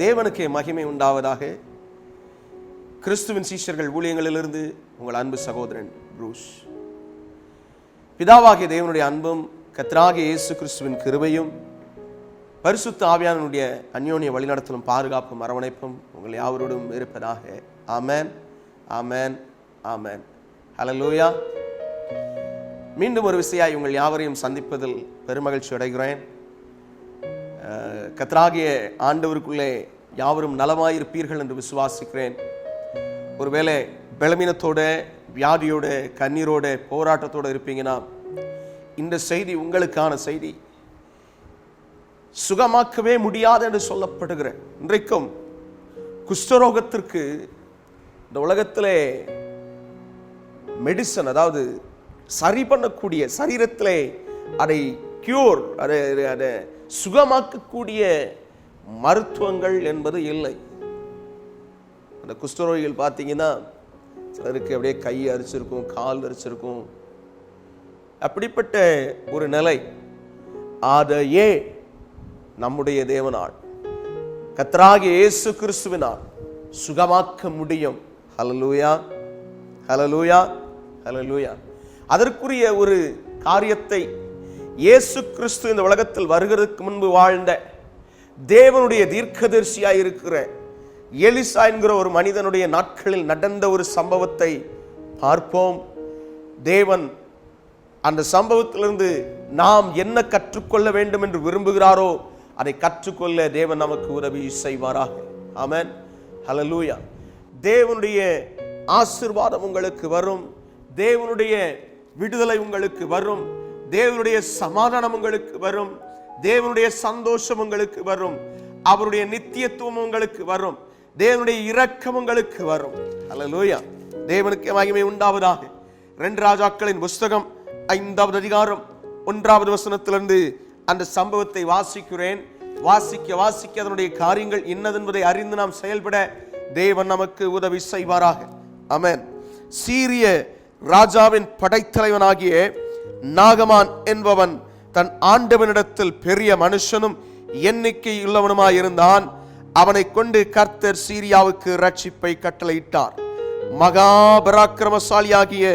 தேவனுக்கே மகிமை உண்டாவதாக. கிறிஸ்துவின் சீஷர்கள் ஊழியங்களிலிருந்து உங்கள் அன்பு சகோதரன் ப்ரூஸ். பிதாவாகிய தேவனுடைய அன்பும் கர்த்தராகிய இயேசு கிறிஸ்துவின் கிருபையும் பரிசுத்த ஆவியானவருடைய அந்யோன்ய வழிநடத்தலும் பாதுகாப்பும் அரவணைப்பும் உங்கள் யாவரோடும் இருப்பதாக. ஆமென், ஆமென், ஆமென். ஹல்லேலூயா. மீண்டும் ஒரு விசையாய் உங்கள் யாவரையும் சந்திப்பதில் பெருமகிழ்ச்சி அடைகிறேன். கர்த்தராகிய ஆண்டவருக்குள்ளே யாவரும் நலமாயிருப்பீர்கள் என்று விசுவாசிக்கிறேன். ஒருவேளை பலவீனத்தோட, வியாதியோட, கண்ணீரோட, போராட்டத்தோடு இருப்பீங்கன்னா இந்த செய்தி உங்களுக்கான செய்தி. சுகமாக்கவே முடியாது என்று சொல்லப்படுகிற இன்றைக்கும் குஷ்டரோகத்திற்கு இந்த உலகத்திலே மெடிசன், அதாவது சரி பண்ணக்கூடிய, சரீரத்திலே அதை கியூர், அதை சுகமாக்கக்கூடிய மருத்துவங்கள் என்பது இல்லை. அந்த குஷ்டரோகிகள் பார்த்தீங்கன்னா சிலருக்கு அப்படியே கை அரிச்சிருக்கும், கால் அரிச்சிருக்கும். அப்படிப்பட்ட ஒரு நிலை. அதையே நம்முடைய தேவனால், கர்த்தராகிய இயேசு கிறிஸ்துவினால் சுகமாக்க முடியும். ஹல்லேலூயா, ஹல்லேலூயா, ஹல்லேலூயா. அதற்குரிய ஒரு காரியத்தை இயேசு கிறிஸ்து இந்த உலகத்தில் வருகிறதுக்கு முன்பு வாழ்ந்த தேவனுடைய தீர்க்கதரிசியாய் இருக்கிற எலிசா என்கிற ஒரு மனிதனுடைய நாட்களில் நடந்த ஒரு சம்பவத்தை பார்ப்போம். தேவன் அந்த சம்பவத்திலிருந்து நாம் என்ன கற்றுக்கொள்ள வேண்டும் என்று விரும்புகிறாரோ அதை கற்றுக்கொள்ள தேவன் நமக்கு உதவி செய்வாராக. ஆமென், ஹல்லேலூயா. தேவனுடைய ஆசீர்வாதம் உங்களுக்கு வரும். தேவனுடைய விடுதலை உங்களுக்கு வரும். தேவனுடைய சமாதானம் உங்களுக்கு வரும். தேவனுடைய சந்தோஷம் உங்களுக்கு வரும். அவருடைய நித்தியத்துவம் உங்களுக்கு வரும். தேவனுடைய இரக்கம் உங்களுக்கு வரும். ஹல்லேலூயா. தேவனுக்கு மகிமை உண்டாவதாக. 2 ராஜாக்களின் புஸ்தகம் 5வது அதிகாரம் 1வது வசனத்திலிருந்து அந்த சம்பவத்தை வாசிக்கிறேன். வாசிக்க அதனுடைய காரியங்கள் இன்னதென்பதை அறிந்து நாம் செயல்பட தேவன் நமக்கு உதவி செய்வாராக. ஆமென். சீரிய ராஜாவின் படைத்தலைவனாகிய நாகமான் என்பவன் தன் ஆண்டவனிடத்தில் பெரிய மனுஷனும் எண்ணிக்கை உள்ளவனுமாயிருந்தான். அவனை கொண்டு கர்த்தர் சீரியாவுக்கு ரட்சிப்பை கட்டளையிட்டார். மகாபராக்கிரமசாலியாகிய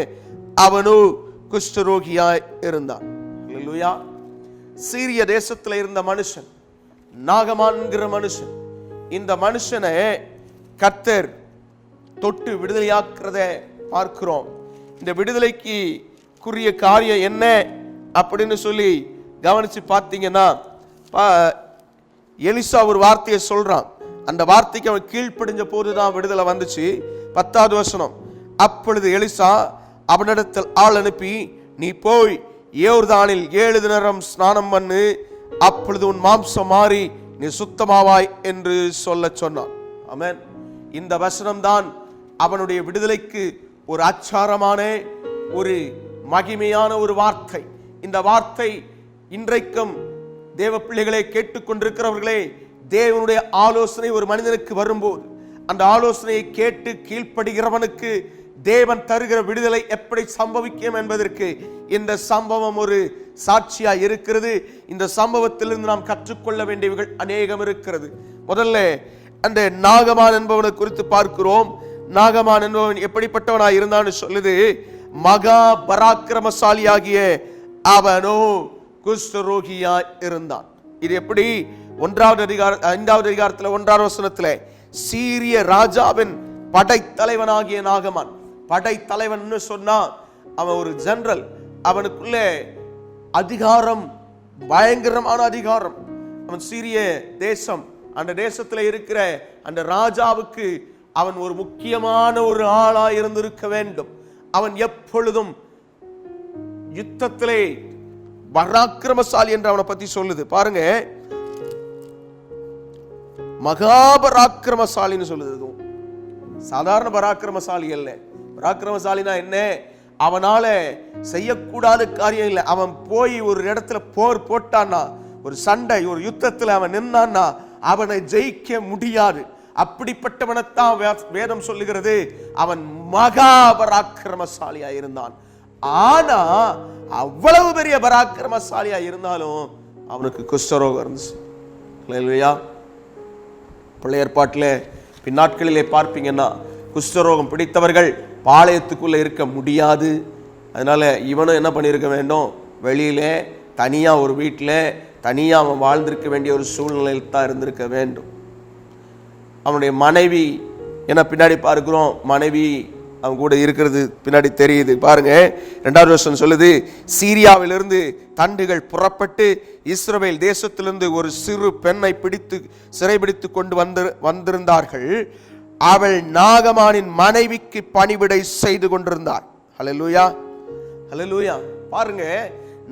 அவனோ குஷ்டரோகியாய் இருந்தான். ஹல்லேலூயா. சீரிய தேசத்தில் இருந்த மனுஷன் நாகமான் என்கிற மனுஷன். இந்த மனுஷனை கர்த்தர் தொட்டு விடுதலையாக்குறத பார்க்கிறோம். இந்த விடுதலைக்கு குறிய காரியம் என்ன அப்படின்னு சொல்லி கவனிச்சு பார்த்தீங்கன்னா, எலிசா ஒரு வார்த்தையை சொல்றான். அந்த வார்த்தைக்கு அவன் கீழ்ப்படிஞ்ச போதுதான் விடுதலை வந்துச்சு. 10வது வசனம். அப்பொழுது எலிசா அவனிடத்தில் ஆள் அனுப்பி, நீ போய் யோர்தானில் 7 தினம் ஸ்நானம் பண்ணு, அப்பொழுது உன் மாம்சம் மாறி நீ சுத்தமாவாய் என்று சொல்ல சொன்னான். ஆமென். இந்த வசனம் தான் அவனுடைய விடுதலைக்கு ஒரு அச்சாரமான, ஒரு மகிமையான ஒரு வார்த்தை. இந்த வார்த்தை இன்றைக்கும் தேவ பிள்ளைகளை கேட்டுக்கொண்டிருக்கிறவர்களே, தேவனுடைய ஆலோசனை ஒரு மனிதனுக்கு வரும்போது அந்த ஆலோசனையை கேட்டு கீழ்ப்படுகிறவனுக்கு தேவன் தருகிற விடுதலை எப்படி சம்பவிக்கும் என்பதற்கு இந்த சம்பவம் ஒரு சாட்சியா இருக்கிறது. இந்த சம்பவத்திலிருந்து நாம் கற்றுக்கொள்ள வேண்டியவைகள் அநேகம் இருக்கிறது. முதல்ல அந்த நாகமான் என்பவனை குறித்து பார்க்கிறோம். நாகமான் என்பவன் எப்படிப்பட்டவனா இருந்தான்னு சொல்லுது. மகா பராக்கிரமசாலியாகிய அவனோ குஷ்டரோகியாய் இருந்தான். இது எப்படி? 5வது அதிகாரத்தில் 1வது வசனத்தில் சீரிய ராஜாவின் படைத்தலைவனாகிய நாகமான். படைத்தலைவன் சொன்னா அவன் ஒரு ஜெனரல். அவனுக்குள்ள அதிகாரம், பயங்கரமான அதிகாரம். அவன் சீரிய தேசம், அந்த தேசத்தில் இருக்கிற அந்த ராஜாவுக்கு அவன் ஒரு முக்கியமான ஒரு ஆளா இருந்திருக்க வேண்டும். அவன் எப்பொழுதும் யுத்தத்திலே பராக்கிரமசாலி என்று அவனை பத்தி சொல்லுது. பாருங்க, மகாபராக்கிரமசாலின்னு சொல்லுது. சாதாரண பராக்கிரமசாலி அல்ல. பராக்கிரமசாலினா என்ன? அவனால செய்யக்கூடாத காரியம் இல்லை. அவன் போய் ஒரு இடத்துல போர் போட்டான்னா, ஒரு சண்டை, ஒரு யுத்தத்தில் அவன் நின்னான்னா அவனை ஜெயிக்க முடியாது. அப்படிப்பட்டவனைத்தான் வேதம் சொல்லுகிறது அவன் மகாபராக்கிரமசாலியா இருந்தான். ஆனா அவ்வளவு பெரிய பராக்கிரமசாலியா இருந்தாலும் அவனுக்கு குஷ்டரோகம் இருந்துச்சு. பழைய ஏற்பாட்டில் பின்னாட்களிலே பார்ப்பீங்கன்னா குஷ்டரோகம் பிடித்தவர்கள் பாளையத்துக்குள்ளே இருக்க முடியாது. அதனால் இவனும் என்ன பண்ணியிருக்க வேண்டும், வெளியிலே தனியாக ஒரு வீட்டில் தனியாக அவன் வாழ்ந்திருக்க வேண்டிய ஒரு சூழ்நிலையில் தான் இருந்திருக்க வேண்டும். அவனுடைய மனைவி என்ன பின்னாடி பார்க்கிறோம், மனைவி அவன் கூட இருக்கிறது பின்னாடி தெரியுது. பாருங்க, 2வது வசனம் சொல்லுது, சீரியாவிலிருந்து தண்டுகள் புறப்பட்டு இஸ்ரவேல் தேசத்திலிருந்து ஒரு சிறு பெண்ணை சிறைபிடித்து கொண்டு வந்திருந்தார்கள். அவள் நாகமானின் மனைவிக்கு பணிவிடை செய்து கொண்டிருந்தாள். ஹல்லேலூயா, ஹல்லேலூயா. பாருங்க,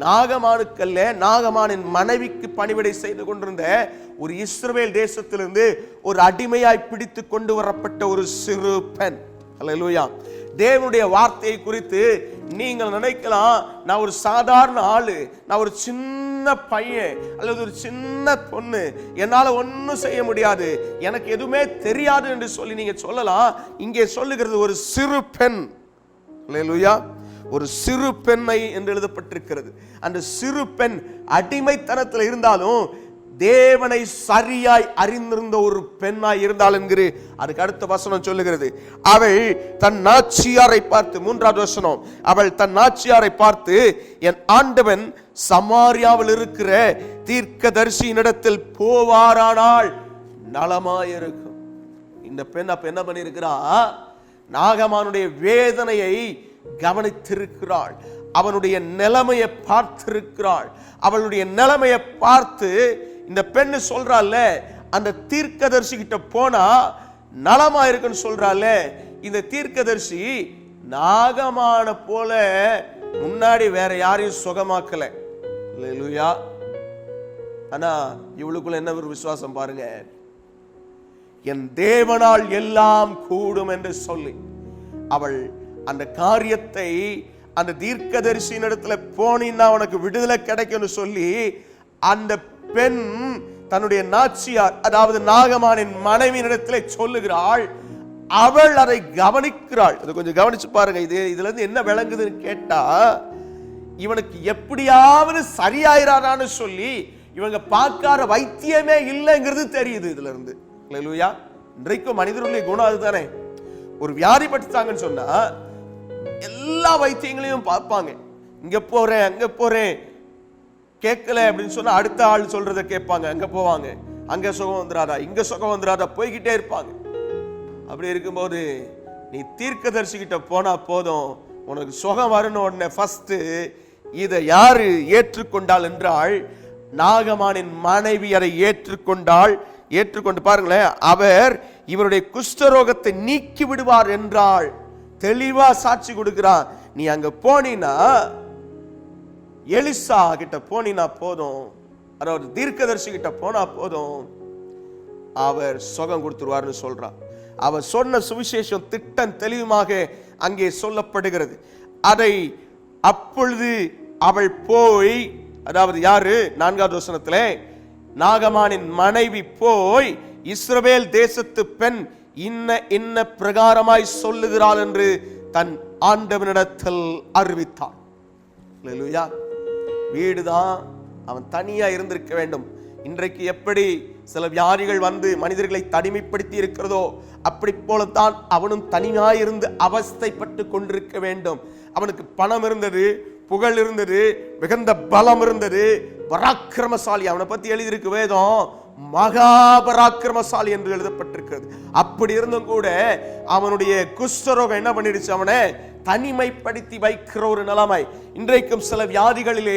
நாகமானுக்கல்ல, நாகமானின் மனைவிக்கு பணிவிடை செய்து கொண்டிருந்த ஒரு இஸ்ரவேல் தேசத்திலிருந்து ஒரு அடிமையாய் பிடித்து கொண்டு வரப்பட்ட ஒரு சிறு பெண். ஹல்லேலூயா. தேவனுடைய வார்த்தையை குறித்து நீங்கள் நினைக்கலாம், நான் ஒரு சாதாரண ஆளு, நான் ஒரு சின்ன பையன் அல்லது ஒரு சின்ன பொண்ணு, என்னால ஒன்னும் செய்ய முடியாது, எனக்கு எதுவுமே தெரியாது என்று சொல்லி நீங்க சொல்லலாம். இங்கே சொல்லுகிறது ஒரு சிறு பெண். ஹல்லேலூயா. ஒரு சிறு பெண்ணை என்று எழுதப்பட்டிருக்கிறது. அந்த சிறு பெண் அடிமைத்தனத்தில் இருந்தாலும் தேவனை சரியாய் அறிந்திருந்த ஒரு பெண்ணாய் இருந்தாள் என்கிற அதுக்கு அடுத்த வசனம் சொல்லுகிறது. அவள் தன் நாச்சியாரை பார்த்து, 3வது வசனம், அவள் தன் நாச்சியாரை பார்த்து, என் ஆண்டவன் சமாரியாவில் இருக்கிற தீர்க்கதரிசியினிடத்தில் போவாரானால் நலமாயிருக்கும். இந்த பெண் அப்ப என்ன பண்ணியிருக்கிறா, நாகமானுடைய வேதனையை கவனித்திருக்கிறாள், அவனுடைய நிலைமையை பார்த்திருக்கிறாள். அவளுடைய நிலைமையை பார்த்து இந்த பெண்ணு சொல்றாள், அந்த தீர்க்கதரிசி கிட்ட போனா நலமா இருக்குன்னு சொல்றாள். இந்த தீர்க்கதரிசி நாகமான போல முன்னாடி வேற யாரையும் சுகமாக்கல. அல்லேலூயா. ஆனா இவளுக்குள்ள என்ன ஒரு விசுவாசம் பாருங்க, என் தேவனால் எல்லாம் கூடும் என்று சொல்லி அவள் அந்த காரியத்தை அந்த தீர்க்கதரிசியின் இடத்துல போனீன்னா உனக்கு விடுதலை கிடைக்கும்னு சொல்லி அந்த பெண் தன்னுடைய நாச்சியார், அதாவது நாகமானின் மனைவியினிடத்துல சொல்லுகிறாள். அவள் அதை கவனிக்கிறாள். அதை கொஞ்சம் கவனிச்சு பாருங்க. இதுல இருந்து என்ன விளங்குதுன்னு கேட்டா, இவனுக்கு எப்படியாவது சரியாயிராதான்னு சொல்லி இவங்க பார்க்காத வைத்தியமே இல்லைங்கிறது தெரியுது இதுல இருந்து. அல்லேலூயா. இன்றைக்கும் மனிதர்களுடைய குணம் அதுதானே. ஒரு வியாதி பட்டுட்டாங்கன்னு சொன்னா எல்லா வைத்தியங்களையும் பார்ப்பாங்க. இங்க போறேன் அங்க போறேன், கேட்கல அப்படின்னு சொன்னா அடுத்த ஆள் சொல்றத கேட்பாங்க, அங்க போவாங்க, அங்க சுகம் வந்துடாதா, இங்க சுகம் வந்துடாதா, போய்கிட்டே இருப்பாங்க. அப்படி இருக்கும்போது நீ தீர்க்கதரிசி கிட்ட போனா போதும், உனக்கு சுகம் வரணும். உடனே ஃபர்ஸ்ட் இதை யாரு ஏற்றுக்கொண்டாள் என்றால், நாகமானின் மனைவி அதை ஏற்றுக்கொண்டு பாருங்களேன், அவர் இவருடைய குஷ்டரோகத்தை நீக்கி விடுவார் என்றாள். தெளிவா சாட்சி கொடுக்கிறான். நீ அங்க போனீனா, எலிசா கிட்ட போனீனா போதும், அதாவது தீர்க்கதரிசி கிட்ட போனா போதும், அவர் சுகம் கொடுத்துருவார்னு சொல்றான். அவர் சொன்ன சுவிசேஷம் திட்டம் தெளிவுமாக அங்கே சொல்லப்படுகிறது. அதை அப்பொழுது அவள் போய், அதாவது யாரு, 4வது வசனத்திலே, நாகமானின் மனைவி போய் இஸ்ரவேல் தேசத்து பெண் இன்ன பிரகாரமாய் சொல்லுகிறாள் என்று தன் ஆண்டவனிடத்தில் அறிவித்தாள். அல்லேலூயா. வீடுதான், அவன் தனியா இருந்திருக்க வேண்டும். இன்றைக்கு எப்படி சில வியாதிகள் வந்து மனிதர்களை தனிமைப்படுத்தி இருக்கிறதோ, அப்படி போலத்தான் அவனும் தனியாயிருந்து அவஸ்தைப்பட்டு கொண்டிருக்க வேண்டும். அவனுக்கு பணம் இருந்தது, புகழ் இருந்தது, மிகுந்த பலம் இருந்தது, பராக்கிரமசாலி. அவனை பத்தி எழுதியிருக்கு வேதம், மகாபராக்கிரமசாலி என்று எழுதப்பட்டிருக்கிறது. அப்படி இருந்தும் கூட அவனுடைய குஷ்டரோகம் என்ன பண்ணிடுச்சு, அவனை தனிமைப்படுத்தி வைக்கிற ஒரு நிலைமை. இன்றைக்கும் சில வியாதிகளிலே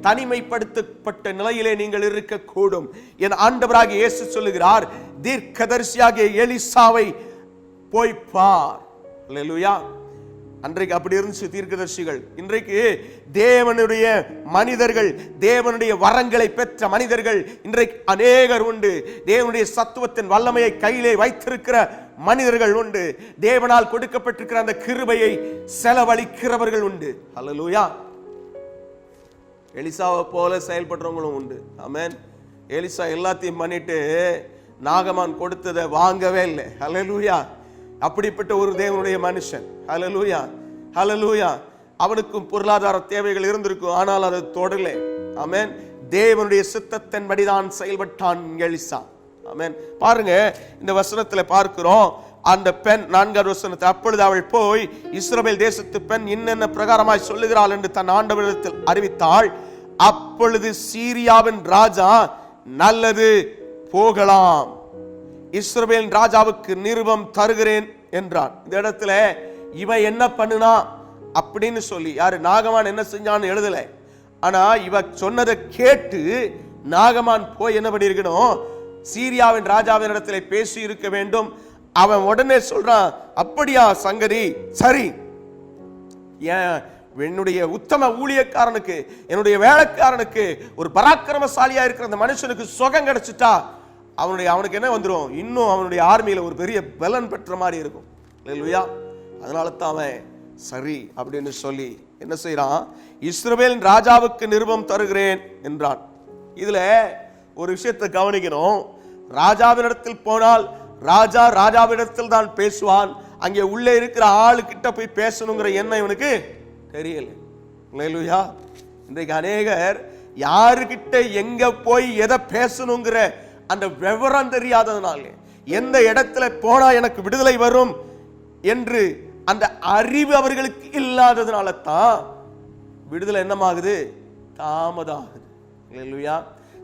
தனிமைப்படுத்தப்பட்ட நிலையிலே நீங்கள் இருக்கக்கூடும். என் ஆண்டவராகிய இயேசு சொல்லுகிறார், தீர்க்கதரிசியாகிய எலிசாவை போய் பார். அல்லேலூயா. அன்றைக்கு அப்படி இருந்துச்சு தீர்க்கதரிசிகள். இன்றைக்கு தேவனுடைய மனிதர்கள், தேவனுடைய வரங்களை பெற்ற மனிதர்கள் இன்றைக்கு அநேகர் உண்டு. தேவனுடைய சத்துவத்தின் வல்லமையை கையிலே வைத்திருக்கிற மனிதர்கள் உண்டு. தேவனால் கொடுக்கப்பட்டிருக்கிற அந்த கிருபையை செலவழிக்கிறவர்கள் உண்டு. அல்லேலூயா. எலிசாவை போல செயல்படுறவங்களும் உண்டு. ஆமென். எலிசா எல்லாத்தையும் பண்ணிட்டு நாகமான் கொடுத்ததை வாங்கவே இல்லை. அல்லேலூயா. அப்படிப்பட்ட ஒரு தேவனுடைய மனுஷன். ஹல்லேலூயா, ஹல்லேலூயா. அவனுக்கும் பொருளாதார தேவைகள் இருந்திருக்கும், ஆனால் அதை தொடரல. ஆமென். தேவனுடைய சித்தத்தின்படிதான் செயல்பட்டான் எலிசா. ஆமென். பாருங்க, இந்த வசனத்துல பார்க்கிறோம், அந்த பெண் 4வது வசனத்தை, அப்பொழுது அவள் போய் இஸ்ரவேல் தேசத்து பெண் இன்னென்ன பிரகாரமாய் சொல்லுகிறாள் என்று தன் ஆண்டவரிடத்தில் அறிவித்தாள். அப்பொழுது சீரியாவின் ராஜா, நல்லது, போகலாம், இஸ்ரவேலின் ராஜாவுக்கு நிருபம் தருகிறேன் என்றான். இந்த இடத்துல இவன் என்ன பண்ணுனா அப்படின்னு சொல்லி, யாரு நாகமான் என்ன செஞ்சான்னு எழுதல. ஆனா இவ சொன்னதை கேட்டு நாகமான் போய் என்ன பண்ணிருக்கணும், சீரியாவின் ராஜாவின் இடத்துல பேசி இருக்க வேண்டும். அவன் உடனே சொல்றான், அப்படியா சங்கதி, சரி, என்னுடைய உத்தம ஊழியக்காரனுக்கு, என்னுடைய வேலைக்காரனுக்கு, ஒரு பராக்கிரமசாலியா இருக்கிற அந்த மனுஷனுக்கு சுகம் கிடைச்சிட்டா அவனுக்கு என்ன வந்துடும், இன்னும் அவனுடைய ஆர்மியில ஒரு பெரிய பலன் பெற்ற மாதிரி இருக்கும் இல்லையா? அதனால தான் அவன் சரி அப்படின்னு சொல்லி என்ன செய்யறான், இஸ்ரவேலின் ராஜாவுக்கு நிருபம் தருகிறேன் என்றான். இதுல ஒரு விஷயத்தை கவனிக்கணும். ராஜாவினிடத்தில் போனால் ராஜா ராஜாவிடத்தில் தான் பேசுவான். அங்கே உள்ளே இருக்கிற ஆளு கிட்ட போய் பேசணுங்கிற எண்ணம் இவனுக்கு தெரியல. இன்றைக்கு அநேகர் யாருக்கிட்ட எங்க போய் எதை பேசணுங்கிற அந்த விவரம் தெரியாததுனால, எந்த இடத்துல போனா எனக்கு விடுதலை வரும் என்று அந்த அறிவு அவர்களுக்கு இல்லாததுனால தான் விடுதலை என்னமாகுது, தாமதாகுது. அல்லேலூயா.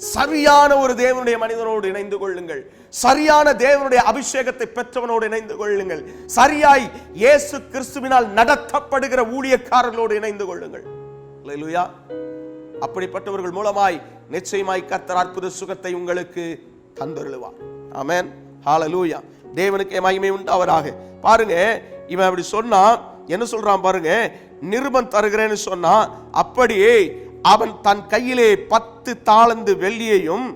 சரியான ஒரு தேவனுடைய மனிதனோடு இணைந்து கொள்ளுங்கள். சரியான தேவனுடைய அபிஷேகத்தை பெற்றவனோடு இணைந்து கொள்ளுங்கள். சரியாய் இயேசு கிறிஸ்துவினால் நடத்தப்படுகிற ஊழியக்காரர்களோடு இணைந்து கொள்ளுங்கள். அல்லேலூயா. அப்படிப்பட்டவர்கள் மூலமாய் நிச்சயமாய் கர்த்தர் அற்புத சுகத்தை உங்களுக்கு தந்தருளுவார். ஆமென். ஹalleluya. தேவனுக்கே மகிமை உண்டாவதாக. பாருங்க, இவன் அப்படி சொன்னா என்ன சொல்றான் பாருங்க, நிருபம் தருகிறேன்னு சொன்னா, அப்படியே அவன் தன் கையிலே 10 தாலந்து வெள்ளியையும்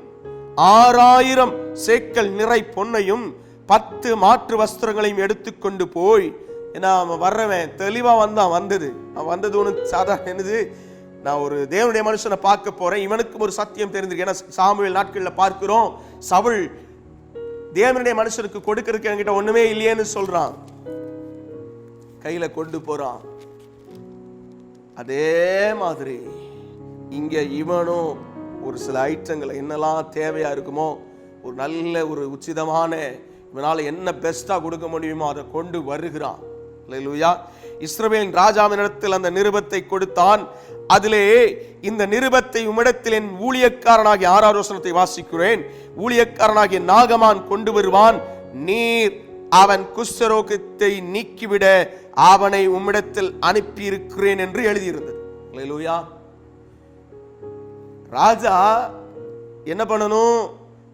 6000 சேக்கல் நிறை பொன்னையும் 10 மாற்று வஸ்திரங்களையும் எடுத்துக்கொண்டு போய், ஏன்னா அவன் வர்றவன் தெளிவா வந்தது ஒன்று சாதாரண என்னது, நான் ஒரு தேவனுடைய மனுஷனை பார்க்க போறேன், இவனுக்கும் ஒரு சத்தியம் தெரிஞ்சிருக்கு. ஏன்னா சாமுவேல் நாட்களில் பார்க்கிறோம், சவுல் தேவனுடைய மனுஷனுக்கு கொடுக்கறதுக்கு என்கிட்ட ஒண்ணுமே இல்லையேன்னு சொல்றான், கையில கொண்டு போறான். அதே மாதிரி இங்க இவனும் ஒரு சில ஐட்டங்களை என்னெல்லாம் தேவையா இருக்குமோ, ஒரு நல்ல ஒரு உச்சிதமான, இவனால என்ன பெஸ்டா கொடுக்க முடியுமோ அதை கொண்டு வருகிறான். அல்லேலூயா. இஸ்ரவேலின் ராஜாவினிடத்தில் அந்த நிருபத்தை கொடுத்தான். அதிலே இந்த நிருபத்தை உம்மிடத்தில் என் ஊழியக்காரனாகிய 6வது வசனத்தை வாசிக்கிறேன், ஊழியக்காரனாகிய நாகமான் கொண்டு வருவான், நீர் அவன் குஷ்டரோகத்தை நீக்கிவிட அவனை உம்மிடத்தில் அனுப்பி இருக்கிறேன் என்று எழுதியிருந்தது. அல்லேலூயா. ராஜா என்ன பண்ணணும்,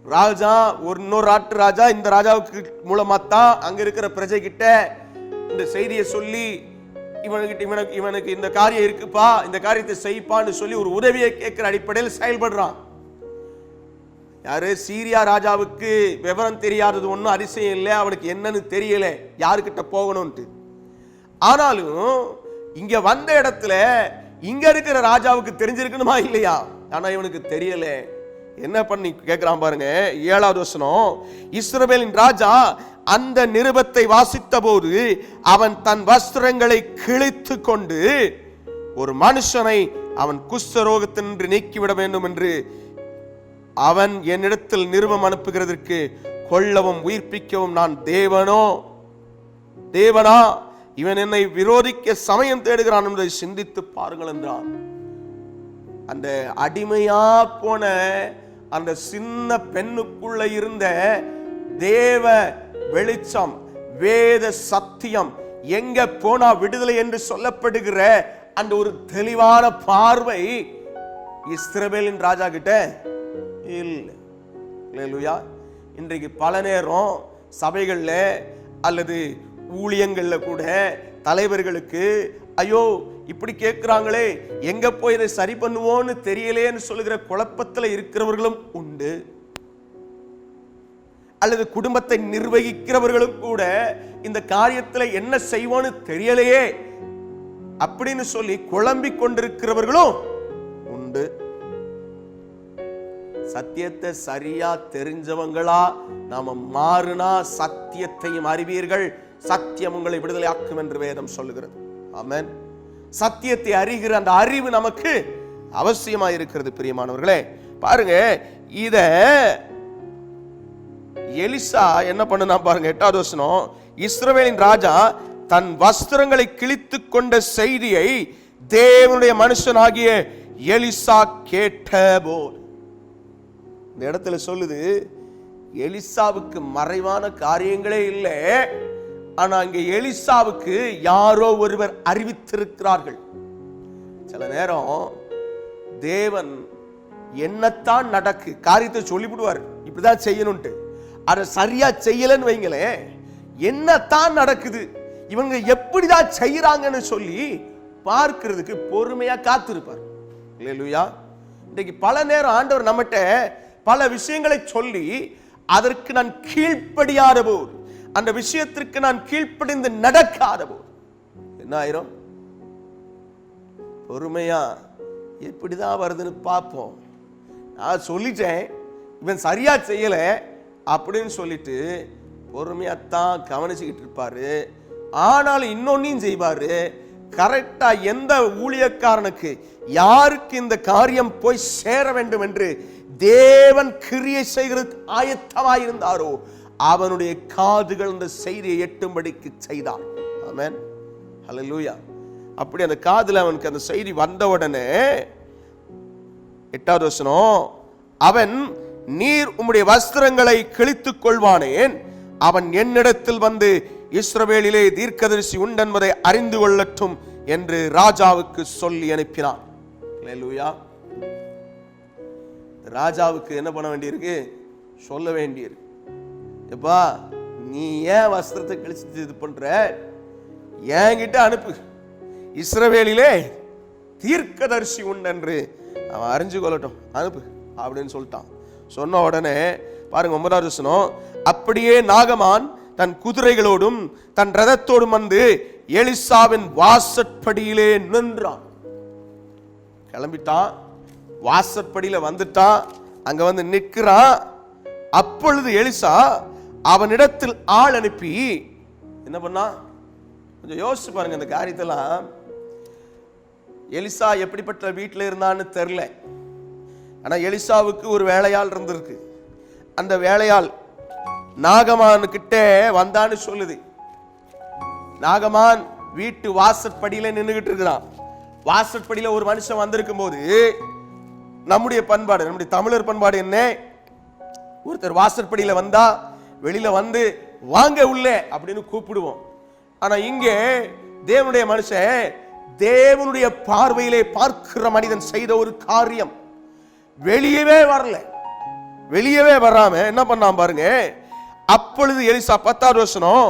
ராஜா இன்னொரு நாட்டு ராஜா, இந்த ராஜாவுக்கு மூலமாத்தான் அங்க இருக்கிற பிரஜை கிட்ட இந்த செய்தியை சொல்லி, இவனுக்கு இந்த காரியம் இருக்குப்பா, இந்த காரியத்தை செய்ப்பான்னு சொல்லி ஒரு உதவியை கேட்கிற அடிப்படையில் செயல்படுறான். யாரு, சீரியா ராஜாவுக்கு விவரம் தெரியாதது ஒன்றும் அதிசயம் இல்லை, அவனுக்கு என்னன்னு தெரியல யாருக்கிட்ட போகணும்ட்டு. ஆனாலும் இங்க வந்த இடத்துல இங்க இருக்கிற ராஜாவுக்கு தெரிஞ்சிருக்கணுமா இல்லையா? ஆனா இவனுக்கு தெரியல. என்ன பண்ணி கேட்கிறான் பாருங்க, 7வது வசனம், இஸ்ரவேலின் ராஜா அந்த நிருபத்தை வாசித்த போது அவன் தன் வஸ்திரங்களை கிழித்து கொண்டு ஒரு மனுஷனை அவன் குஷ்டரோகத்தினின்று நீக்கிவிட வேண்டும் என்று அவன் என்னிடத்தில் நிருபம் அனுப்புகிறதற்கு கொல்லவும் உயிர்ப்பிக்கவும் நான் தேவனா, இவன் என்னை விரோதிக்க சமயம் தேடுகிறான் என்பதை சிந்தித்து பாருங்கள் என்றான். அந்த அடிமையா போன அந்த சின்ன பெண்ணுக்குள்ள இருந்த தேவ வெளிச்சம், வேத சத்தியம், எங்க போனா விடுதலை என்று சொல்லப்படுகிற அந்த ஒரு தெளிவான பார்வை இஸ்ரவேலின் ராஜா கிட்ட இல்லை. அல்லேலூயா. இன்றைக்கு பல நேரம் சபைகள்ல அல்லது ஊழியங்கள்ல கூட தலைவர்களுக்கு ஐயோ இப்படி கேட்கிறாங்களே, எங்க போய் இதை சரி பண்ணுவோன்னு தெரியலேன்னு சொல்லுகிற குழப்பத்தில் இருக்கிறவர்களும் உண்டு. அல்லது குடும்பத்தை நிர்வகிக்கிறவர்களும் கூட இந்த காரியத்தில் என்ன செய்வோன்னு தெரியலையே அப்படின்னு சொல்லி குழம்பிக் கொண்டிருக்கிறவர்களும் உண்டு. சத்தியத்தை சரியா தெரிஞ்சவங்களா நாம மாறுனா சத்தியத்தையும் அறிவீர்கள், சத்தியம் உங்களை விடுதலை ஆக்கும் என்று வேதம் சொல்லுகிறது. ஆமென். சத்தியத்தை அறிகிற அந்த அறிவு நமக்கு அவசியமா இருக்கிறது. பிரியமானவர்களே, பாருங்க, இத எலிசா என்ன பண்ணுனா பாருங்க, 8வது வசனம். இஸ்ரவேலின் ராஜா தன் வஸ்திரங்களை கிழித்து கொண்ட செய்தியை தேவனுடைய மனுஷனாகிய எலிசா கேட்டபோது. இந்த இடத்துல சொல்லுது, எலிசாவுக்கு மறைவான காரியங்களே இல்லை, ஆனா அங்க எலிசாவுக்கு யாரோ ஒருவர் அறிவித்திருக்கிறார்கள். சில நேரம் தேவன் என்னத்தான் நடக்கு காரியத்தை சொல்லிவிடுவார், இப்படிதான் செய்யணும்ட்டு. அதை சரியா செய்யலன்னு வைங்களேன், என்னத்தான் நடக்குது, இவங்க எப்படிதான் செய்யறாங்கன்னு சொல்லி பார்க்கிறதுக்கு பொறுமையா காத்திருப்பார். அல்லேலூயா. இன்னைக்கு பல நேரம் ஆண்டவர் நம்மகிட்ட பல விஷயங்களை சொல்லி அதற்கு நான் கீழ்ப்படியாத போது, அந்த விஷயத்திற்கு நான் கீழ்ப்படிந்து நடக்காத போது என்ன ஆயிரும்? பொறுமையா எப்படிதான் வருதுன்னு பார்ப்போம். நான் சொல்லிட்டேன், இவன் சரியா செய்யல அப்படின்னு சொல்லிட்டு பொறுமையாத்தான் கவனிச்சுக்கிட்டு இருப்பாரு. ஆனாலும் இன்னொன்னையும் செய்வாரு. கரெக்டா எந்த ஊழியக்காரனுக்கு யாருக்கு இந்த காரியம் போய் சேர வேண்டும் என்று தேவன் கிரியை செய்கிறதுக்கு ஆயத்தமாயிருந்தாரோ அவனுடைய காதுகள் அந்த செய்தியை எட்டும்படிக்கு செய்தார். ஆமென், ஹல்லேலூயா. அப்படி அந்த காதுல அவனுக்கு அந்த செய்தி வந்த உடனே 8வது வசனம், அவன் நீர் உம்முடைய வஸ்திரங்களை கிழித்துக் கொள்வானேன், அவன் என்னிடத்தில் வந்து இஸ்ரவேலிலே தீர்க்கதரிசி உண்டென்பதை அறிந்து கொள்ளட்டும் என்று ராஜாவுக்கு சொல்லி அனுப்பினான். அல்லேலூயா. ராஜாவுக்கு என்ன பண்ண வேண்டியிருக்கு? சொல்ல வேண்டியிருக்கு. எப்பா, நீ ஏன் வஸ்திரத்தை கிழிச்சு இது பண்ற, என்கிட்ட அனுப்பு, இஸ்ரவேலிலே தீர்க்கதரிசி உண்டென்று அவன் அறிஞ்சு கொள்ளட்டும், அனுப்பு அப்படின்னு சொல்லிட்டான். சொன்ன உடனே பாருங்க 9வது வசனம், அப்படியே நாகமான் தன் குதிரைகளோடும் தன் ரதத்தோடும் வந்து எலிசாவின் வாசற்படியிலே நின்றான். கிளம்பிட்டான், வாசற்படியில வந்துட்டான், அங்க வந்து நிற்கிறான். அப்பொழுது எலிசா அவனிடத்தில் ஆள் அனுப்பி என்ன பண்ணா? கொஞ்சம் யோசிச்சு பாருங்க இந்த காரியத்தெல்லாம். எலிசா எப்படிப்பட்ட வீட்டில் இருந்தான்னு தெரியல, ஆனா எலிசாவுக்கு ஒரு வேலையாள் இருந்திருக்கு. அந்த வேலையாள் நாகமான் கிட்ட வந்தான்னு சொல்லுது. நாகமான் வீட்டு வாசற்படியில நின்றுகிட்டு இருக்கிறான். வாசற்படியில ஒரு மனுஷன் வந்திருக்கும் போது நம்முடைய பண்பாடு, நம்முடைய தமிழர் பண்பாடு என்ன? ஒருத்தர் வாசற்படியில வந்தா வெளியில வந்து வாங்க உள்ளே அப்படின்னு கூப்பிடுவோம். ஆனா இங்கே தேவனுடைய மனுஷன் தேவனுடைய பார்வையிலே பார்க்கிற மனிதன் செய்த ஒரு காரியம், வெளியவே வரல. வெளியவே வராம என்ன பண்ணான் பாருங்க. அப்பொழுது எலிசா 10வது வசனம்,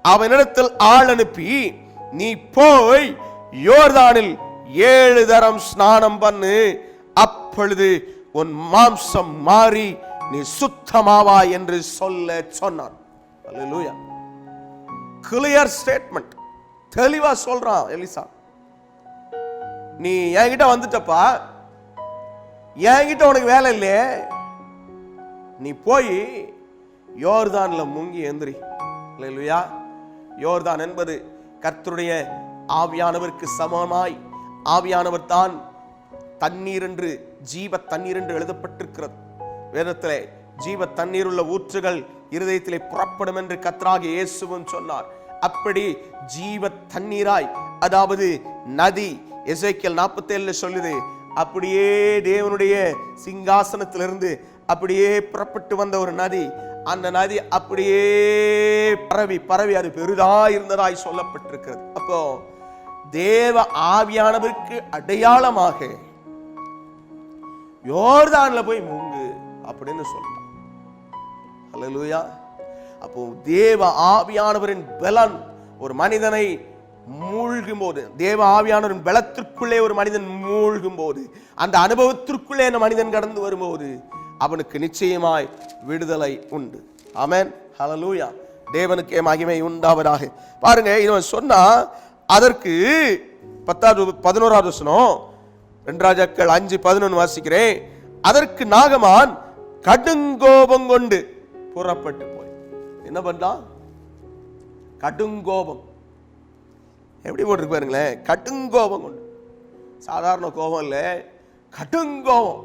அவனிடத்தில் ஆள் அனுப்பி நீ போய் யோர்தானில் 7 தரம் ஸ்நானம் பண்ணு, அப்பொழுது உன் மாம்சம் மாறி நீ சுத்தமாவா என்று சொல்ல சொன்னான். அல்லேலூயா. கிளியர் ஸ்டேட்மெண்ட், தெளிவா சொல்றான் எலிசா. நீ என்கிட்ட வந்துட்டப்பா, என்கிட்ட உனக்கு வேலை இல்லையே, நீ போய் யோர்தான்ல முங்கி எந்திரி. அல்லேலூயா. யோர்தான் என்பது கர்த்தருடைய ஆவியானவருக்கு சமமாய், ஆவியானவர் தான் தண்ணீர் என்று, ஜீவ தண்ணீர் என்று எழுதப்பட்டிருக்கிறது வேதத்திலே. ஜீவ தண்ணீர் உள்ள ஊற்றுகள் இருதயத்திலே புறப்படும் என்று கர்த்தராகிய இயேசுவும் சொன்னார். அப்படி ஜீவ தண்ணீராய், அதாவது நதி, எசேக்கியேல் 47 சொல்லுது, அப்படியே தேவனுடைய சிங்காசனத்திலிருந்து அப்படியே புறப்பட்டு வந்த ஒரு நதி. அந்த நதி அப்படியே பரவி பரவி அது பெரிதா இருந்ததாய் சொல்லப்பட்டிருக்கிறது. அப்போ தேவ ஆவியானவருக்கு அடையாளமாக யோர்தான்ல போய் முங்கு அப்படின்னு சொல்றான். அல்லேலூயா. அப்போ தேவ ஆவியானவரின் பலன் ஒரு மனிதனை மூழ்கும் போது, தேவ ஆவியானவரின் பலத்திற்குள்ளே ஒரு மனிதன் மூழ்கும் போது, அந்த அனுபவத்திற்குள்ளே அந்த மனிதன் கடந்து வரும்போது அவனுக்கு நிச்சயமாய் விடுதலை உண்டு. ஆமென், ஹல்லேலூயா. தேவனுக்கே மகிமை உண்டாவதாக. பாருங்க, இவன் சொன்னா அதற்கு 11வது வசனம், 2 ராஜாக்கள் 5:11 வாசிக்கிறேன். அதற்கு நாகமான் கடுங்கோபம் கொண்டு புறப்பட்டு போய் என்ன பண்றான்? கடுங்கோபம். எப்படி போட்டிருக்கு பாருங்களேன், கடுங்கோபம் கொண்டு. சாதாரண கோபம் இல்ல, கடுங்கோபம்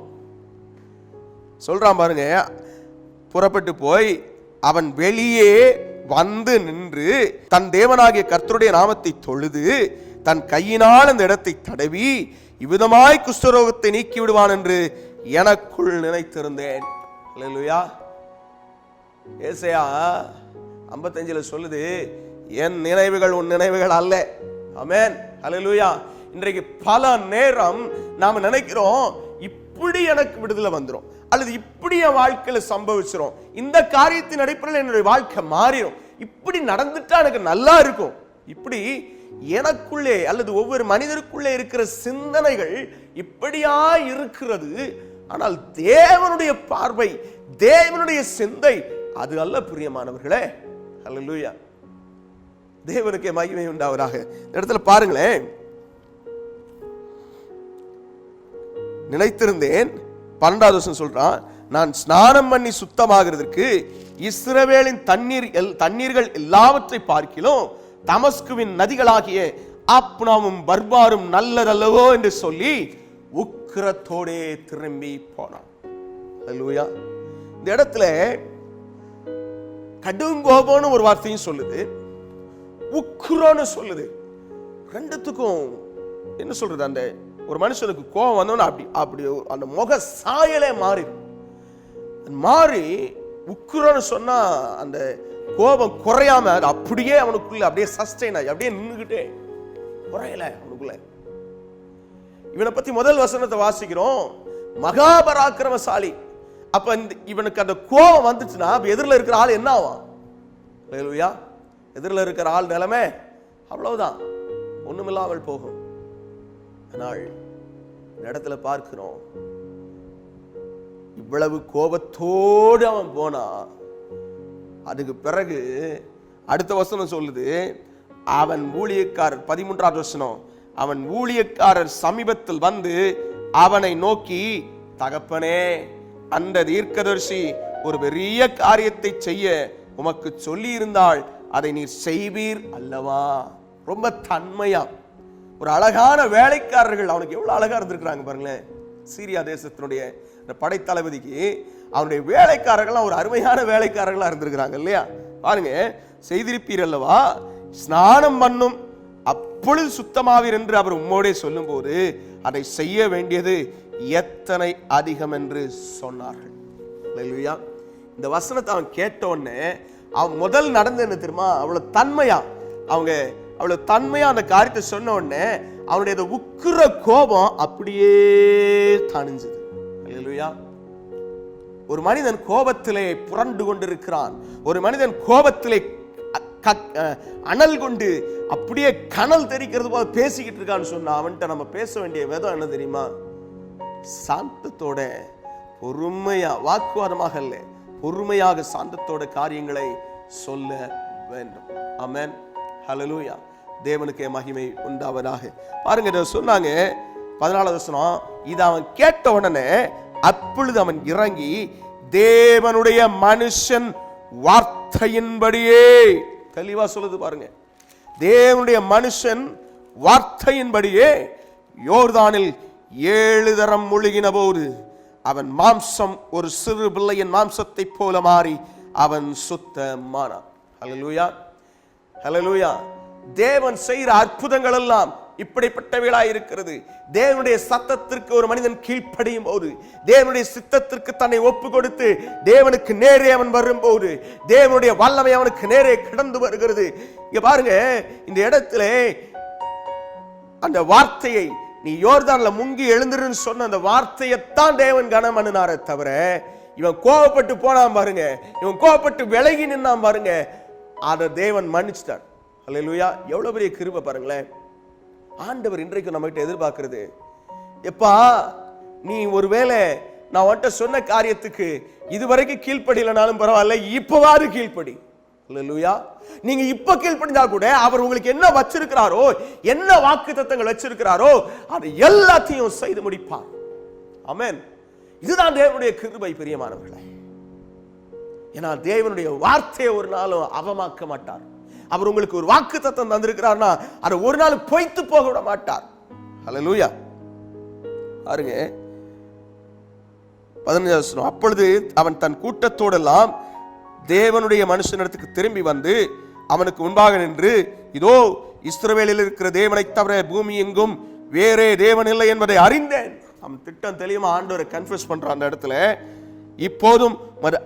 சொல்றான் பாருங்க. புறப்பட்டு போய் அவன் வெளியே வந்து நின்று தன் தேவனாகிய கர்த்தருடைய நாமத்தை தொழுது தன் கையினால் அந்த இடத்தை தடவி இவ்விதமாய் குஷ்டரோகத்தை நீக்கி விடுவான் என்று எனக்குள் நினைத்திருந்தேன். அல்லேலூயா. ஏசாயா 55 சொல்லுது, என் நினைவுகள் உன் நினைவுகள் அல்ல. ஆமென். அல்லேலூயா. இன்றைக்கு பல நேரம் நாம நினைக்கிறோம், இப்படி எனக்கு விடுதலை வந்துடும், அல்லது இப்படி என் வாழ்க்கையில சம்பவிச்சிரும், இந்த காரியத்தின் அடிப்படையில் என்னுடைய வாழ்க்கை மாறிடும், இப்படி நடந்துட்டா எனக்கு நல்லா இருக்கும். இப்படி எனக்குள்ளே அல்லது ஒவ்வொரு மனிதருக்குள்ளே இருக்கிற சிந்தனைகள் இப்படியா இருக்கிறது. ஆனால் தேவனுடைய பார்வை, தேவனுடைய சிந்தை அது அல்ல பிரியமானவர்களே. அல்லேலூயா. தேவனுக்கே மகிமை உண்டாவதாக. இந்த இடத்துல பாருங்களேன், நினைத்திருந்தேன் 12வது சொல்றான், நான் ஸ்நானம் பண்ணி சுத்தமாகிறதற்கு இஸ்ரவேலின் தண்ணீர்கள் எல்லாவற்றை பார்க்கிலும் தமஸ்குவின் நதிகளாகிய ஆப்னாவும் பர்பாரும் நல்லதல்லவோ என்று சொல்லி உக்கிரத்தோடே திரும்பி போனான். அல்லேலூயா. இந்த இடத்துல கடுங்கோபம்னு ஒரு வார்த்தையும் சொல்லுது, உக்கிரம்னு சொல்லுது. ரெண்டுத்துக்கும் என்ன சொல்றது, அந்த ஒரு மனுஷனுக்கு கோபம் வந்தோன்னு அப்படி அந்த முக சாயலே மாறி உக்கிரம்னு சொன்னா அந்த கோபம் குறையாம அது அப்படியே அவனுக்குள்ள அப்படியே சஸ்டெயின் ஆகி அப்படியே நின்றுகிட்டே குறையல அவனுக்குள்ள. இவனை பத்தி முதல் வசனத்தை வாசிக்கிறோம், மகாபராக்கிரமசாலி. அப்ப இவனுக்கு அந்த கோபம் வந்துச்சுன்னா எதிரில் இருக்கிற ஆள் என்ன ஆவான்? அல்லேலூயா. எதிரில் இருக்கிற ஆள் நிலைமை அவ்வளவுதான், ஒண்ணுமில்லாமல் போகும். ஆனால் இந்த இடத்துல பார்க்கிறோம், இவ்வளவு கோபத்தோடு அவன் போனா, அதுக்கு பிறகு அடுத்த வசனம் சொல்லுது, அவன் ஊழியக்காரர் 13வது வசனம், அவன் ஊழியக்காரர் சமீபத்தில் வந்து அவனை நோக்கி, தகப்பனே, அந்த தீர்க்கதரிசி ஒரு பெரிய காரியத்தை செய்ய உமக்கு சொல்லி இருந்தால் அதை நீர் செய்வீர் அல்லவா? ரொம்ப தன்மையா, ஒரு அழகான வேலைக்காரர்கள். அவனுக்கு எவ்வளவு அழகா இருந்திருக்கிறாங்க பாருங்களேன். சீரியா தேசத்தினுடைய படைத்தளபதிக்கு அவனுடைய வேலைக்காரர்கள் ஒரு அருமையான வேலைக்காரர்களா இருந்திருக்கிறாங்க இல்லையா? பாருங்க, செய்திருப்பீர் அல்லவா, ஸ்நானம் பண்ணும் அப்பொழுது சுத்தமாவீர் என்று அவர் உம்மோடே சொல்லும் போது அதை செய்ய வேண்டியது எத்தனை அதிகம் என்று சொன்னார்கள். அல்லேலூயா. இந்த வசனத்தை அவன் கேட்ட உடனே அவன் முதல் நடந்து என்ன தெரியுமா, அவ்வளவு தன்மையா அந்த காரியத்தை சொன்ன உடனே அவனுடைய உக்கிர கோபம் அப்படியே தணிஞ்சது. அல்லேலூயா. ஒரு மனிதன் கோபத்திலே புரண்டு கொண்டிருக்கிறான், ஒரு மனிதன் கோபத்திலே அனல் கொண்டு அப்படியே கனல் தெரிக்கிறது போல பேசிக்கிட்டு இருக்கான்னு சொன்னா அவன்கிட்ட நம்ம பேச வேண்டிய விதம் என்ன தெரியுமா? சாந்தத்தோட பொறுமையா, வாக்குவாதமாக அல்ல, பொறுமையாக சாந்தத்தோட காரியங்களை சொல்ல வேண்டும். ஆமென். ஹல்லேலூயா. தேவனுக்கே மகிமை உண்டாவதாக. பாருங்க, இதை சொன்னாங்க 14வது வசனம், இதை அவன் கேட்ட உடனே அப்பொழுது அவன் இறங்கி தேவனுடைய மனுஷன் வார்த்தையின்படியே, தெளிவா சொல்லுது பாருங்க, தேவனுடைய மனுஷன் வார்த்தையின்படியே யோர்தானில் 7 தரம் முழுகின போது அவன் மாம்சம் ஒரு சிறு பிள்ளையின் மாம்சத்தை போல மாறி அவன் சுத்தமானான். ஹல்லேலூயா. ஹல்லேலூயா. தேவன் செய்கிற அற்புதங்கள் எல்லாம் இப்படிப்பட்டவைகளாய் இருக்கிறது. தேவனுடைய சத்தத்திற்கு ஒரு மனிதன் கீழ்ப்படியும் போது, தேவனுடைய சித்தத்திற்கு தன்னை ஒப்பு கொடுத்து தேவனுக்கு நேரே அவன் வரும்போது தேவனுடைய வல்லமை அவனுக்கு நேரே கடந்து வருகிறது. இங்க பாருங்க, இந்த இடத்துல அந்த வார்த்தையை, நீ யோர்தான்ல முங்கி எழுந்துருன்னு சொன்ன அந்த வார்த்தையத்தான் தேவன் கனம் பண்ணினாரே தவிர, இவன் கோபப்பட்டு போனான் பாருங்க, இவன் கோபப்பட்டு விலகி நின்னான் பாருங்க, அதை தேவன் மன்னிச்சிட்டார். அல்லேலூயா. எவ்வளவு பெரிய கிருபை பாருங்களேன். ஆண்டவர் இன்றைக்கு நம்ம கிட்ட எதிர்பார்க்கிறது, எப்பா நீ ஒருவேளை நான் உன்கிட்ட சொன்ன காரியத்துக்கு இதுவரைக்கும் கீழ்ப்படியலனாலும் பரவாயில்ல, இப்பவாது கீழ்ப்படி. அல்லேலூயா. நீங்க இப்ப கீழ்ப்படிஞ்சா கூட அவர் உங்களுக்கு என்ன வச்சிருக்கிறாரோ, என்ன வாக்குத்தத்தங்கள் வச்சிருக்கிறாரோ அது எல்லாத்தையும் செய்து முடிப்பார். ஆமென். இதுதான் தேவனுடைய கிருபை பிரியமானவர்களே. ஏன்னா தேவனுடைய வார்த்தையை ஒரு நாளும் அவமாக்க மாட்டார். அவர் உங்களுக்கு ஒரு வாக்குத்தத்தம் தந்திருக்கிறார்னா அதை ஒரு நாள் பொய்த்து போக விட மாட்டார். ஹல்லேலூயா. பாருங்க 15வது வசனம், அப்பொழுது அவன் தன் கூட்டத்தோடெல்லாம் தேவனுடைய மனுஷனிடத்துக்கு திரும்பி வந்து அவனுக்கு முன்பாக நின்று, இதோ இஸ்ரவேலில் இருக்கிற தேவனை தவிர பூமி எங்கும் வேறே தேவன் இல்லை என்பதை அறிந்தேன். அவன் திட்டம் தெளிவா ஆண்டவரை கன்ஃபஸ் பண்றான் அந்த இடத்துல. இப்போதும்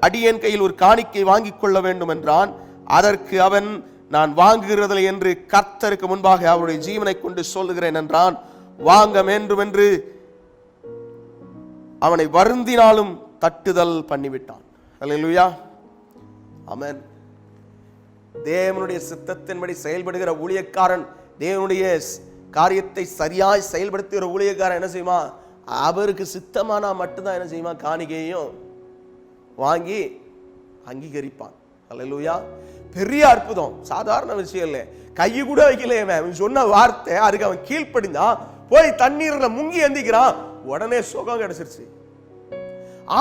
அடியேன் கையில் ஒரு காணிக்கை வாங்கிக் கொள்ள வேண்டும் என்றான். அதற்கு அவன், நான் வாங்குகிறதில்லை என்று கர்த்தருக்கு முன்பாக அவருடைய ஜீவனை கொண்டு சொல்லுகிறேன் என்றான். வாங்க வேண்டும் என்று அவனை வருந்தினாலும் தட்டுதல் பண்ணிவிட்டான். அல்லேலூயா, ஆமென். தேவனுடைய சித்தத்தின்படி செயல்படுகிற ஊழியக்காரன், தேவனுடைய காரியத்தை சரியாய் செயல்படுத்துகிற ஊழியக்காரன் என்ன செய்யுமா? அவருக்கு சித்தமானா மட்டும்தான் என்ன செய்யுமா? காணிக்கையும் வாங்கி அங்கீகரிப்பான். அல்லேலூயா, பெரிய அற்புதம், சாதாரண விஷயம் இல்லை. கையை கூட வைக்கல. அவன் சொன்ன வார்த்தை, அதுக்கு அவன் கீழ்ப்படிந்தான். போய் தண்ணீர்ல முங்கி எந்திக்கிறான். உடனே சுகம் கிடைச்சிருச்சு.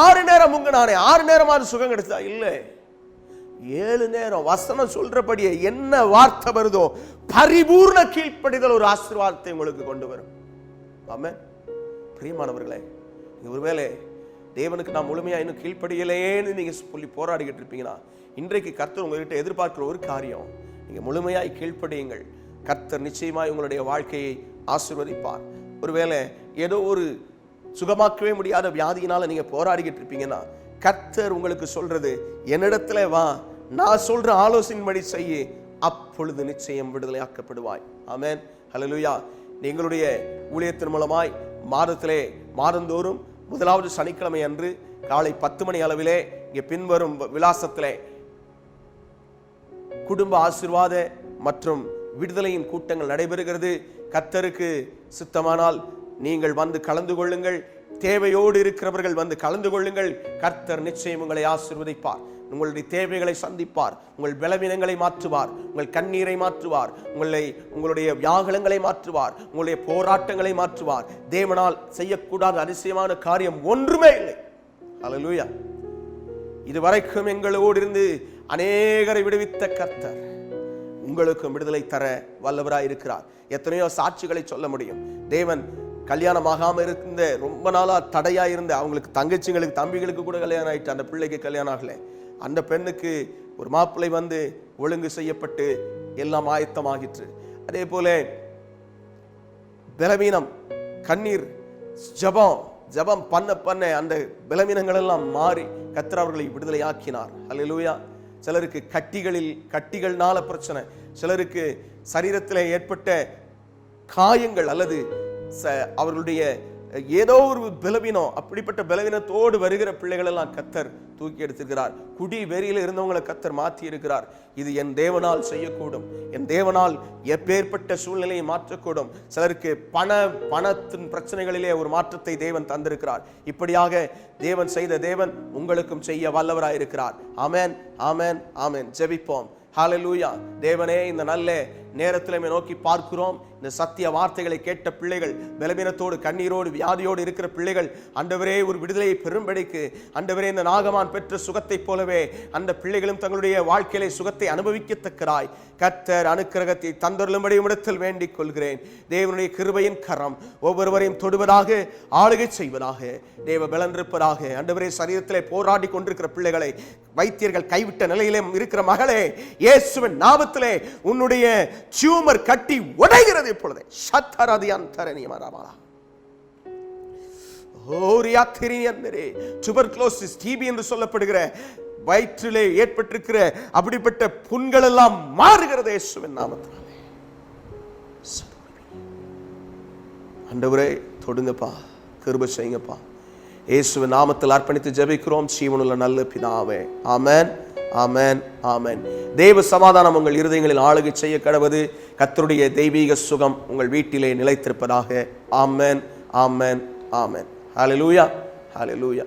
6 நேரம் முங்கினானே, 6 நேரமாவது சுகம் கிடைச்சதா? இல்லை, 7 நேரம். வசனம் சொல்றபடியே என்ன வார்த்தை வருதோ பரிபூர்ண கீழ்ப்படிதல் ஒரு ஆசீர்வாதத்தை உங்களுக்கு கொண்டு வரும். ஆமென். பிரியமானவர்களே, ஒருவேளை தேவனுக்கு நான் முழுமையா இன்னும் கீழ்ப்படியலையேன்னு நீங்க சொல்லி போராடிக்கிட்டு இருப்பீங்கன்னா, இன்றைக்கு கர்த்தர் உங்ககிட்ட எதிர்பார்க்கிற ஒரு காரியம், நீங்க முழுமையாய் கீழ்ப்படியுங்கள். கர்த்தர் நிச்சயமாய் உங்களுடைய வாழ்க்கையை ஆசீர்வதிப்பார். ஒருவேளை ஏதோ ஒரு சுகமாக்கவே முடியாத வியாதியினால நீங்க போராடிக்கிட்டு இருப்பீங்கன்னா, கர்த்தர் உங்களுக்கு சொல்றது, என்னிடத்துல வா, நான் சொல்ற ஆலோசனைப்படி செய்ய, அப்பொழுது நிச்சயம் விடுதலையாக்கப்படுவாய். ஆமென். ஹல்லேலூயா. எங்களுடைய ஊழியத்தின் மூலமாய் மாதந்தோறும் முதலாவது சனிக்கிழமை அன்று காலை 10 மணி அளவிலே இங்கே பின்வரும் விலாசத்திலே குடும்ப ஆசீர்வாத மற்றும் விடுதலையின் கூட்டங்கள் நடைபெறுகிறது. கர்த்தருக்கு சித்தமானால் நீங்கள் வந்து கலந்து கொள்ளுங்கள். தேவையோடு இருக்கிறவர்கள் வந்து கலந்து கொள்ளுங்கள். கர்த்தர் நிச்சயம் உங்களை ஆசீர்வதிப்பார். உங்களுடைய தேவைகளை சந்திப்பார். உங்கள் பலவீனங்களை மாற்றுவார். உங்கள் கண்ணீரை மாற்றுவார். உங்களுடைய வியாகுலங்களை மாற்றுவார். உங்களுடைய போராட்டங்களை மாற்றுவார். தேவனால் செய்யக்கூடாத அதிசயமான காரியம் ஒன்றுமே இல்லை. அல்லேலூயா. இதுவரைக்கும் எங்களோடு இருந்து அநேகரை விடுவித்த கர்த்தர் உங்களுக்கும் விடுதலை தர வல்லவராய் இருக்கிறார். எத்தனையோ சாட்சிகளை சொல்ல முடியும். தேவன் கல்யாணமாகாம இருந்த, ரொம்ப நாளா தடையா இருந்த அவங்களுக்கு தங்கச்சிங்களுக்கு தம்பிகளுக்கு கூட கல்யாணம் ஆயிட்டு, அந்த பிள்ளைக்கு கல்யாணம் ஆகல. அந்த பெண்ணுக்கு ஒரு மாப்பிள்ளை வந்து ஒழுங்கு செய்யப்பட்டு எல்லாம் ஆயத்தமாகிற்று. அதே போல பலவீனம், கண்ணீர், ஜபம் பண்ண அந்த பலவீனங்கள் எல்லாம் மாறி கர்த்தர் அவர்களை விடுதலை ஆக்கினார். அல்லேலூயா. சிலருக்கு கட்டிகள்னால பிரச்சனை, சிலருக்கு சரீரத்தில் ஏற்பட்ட காயங்கள் அல்லது அவர்களுடைய ஏதோ ஒரு பலவீனம், அப்படிப்பட்ட பலவீனத்தோடு வருகிற பிள்ளைகள் எல்லாம் கர்த்தர் தூக்கி எடுத்திருக்கிறார். குடி வெறியில இருந்தவங்களை கர்த்தர் மாற்றி இருக்கிறார். இது என் தேவனால் செய்யக்கூடும். என் தேவனால் எப்பேற்பட்ட சூழ்நிலையை மாற்றக்கூடும். சிலருக்கு பணத்தின் பிரச்சனைகளிலே ஒரு மாற்றத்தை தேவன் தந்திருக்கிறார். இப்படியாக தேவன் செய்த தேவன் உங்களுக்கும் செய்ய வல்லவராய் இருக்கிறார். ஆமென், ஆமென், ஆமென். ஜெபிப்போம். ஹல்லேலூயா. தேவனே, இந்த நல்ல நேரத்திலே நோக்கி பார்க்கிறோம். இந்த சத்திய வார்த்தைகளை கேட்ட பிள்ளைகள், பலவீனத்தோடு கண்ணீரோடு வியாதியோடு இருக்கிற பிள்ளைகள், ஆண்டவரே ஒரு விடுதலையை பெரும்படிக்கு, ஆண்டவரே இந்த நாகமான் பெற்ற சுகத்தை போலவே அந்த பிள்ளைகளும் தங்களுடைய வாழ்க்கையிலே சுகத்தை அனுபவிக்கத்தக்கராய் கர்த்தர் அனுக்கிரகத்தை தந்தருளும்படி இடத்தில் வேண்டிக் கொள்கிறேன். தேவனுடைய கிருபையின் கரம் ஒவ்வொருவரையும் தொடுவதாக, ஆளுகை செய்வதாக, தேவ பலன் இருப்பதாக. ஆண்டவரே, சரீரத்திலே போராடி கொண்டிருக்கிற பிள்ளைகளை, வைத்தியர்கள் கைவிட்ட நிலையிலே இருக்கிற மகளே, இயேசுவின் நாமத்திலே உன்னுடைய டியூமர் கட்டி உடைகிறது இப்பொழுது. துபர்குலோசிஸ், டிபி என்று சொல்லப்படுகிற வயிற்றிலே ஏற்பட்டிருக்கிற அப்படிப்பட்ட புண்கள் எல்லாம் மாறுகிறது இயேசுவின் நாமத்தினாலே. ஆண்டவரே, தொடுங்கப்பா, கிருபை செய்யுங்கப்பா. இயேசுவின் நாமத்தில் அர்ப்பணித்து ஜெபிக்கிறோம் ஜீவனுள்ள நல்ல பிதாவே. ஆமென், ஆமென், ஆமென். தேவ சமாதானம் உங்கள் இருதயங்களில் ஆளுகை செய்ய கடவது. கர்த்தருடைய தெய்வீக சுகம் உங்கள் வீட்டிலே நிலைத்திருப்பதாக. ஆமென், ஆமென், ஆமென். ஹல்லேலூயா, ஹல்லேலூயா.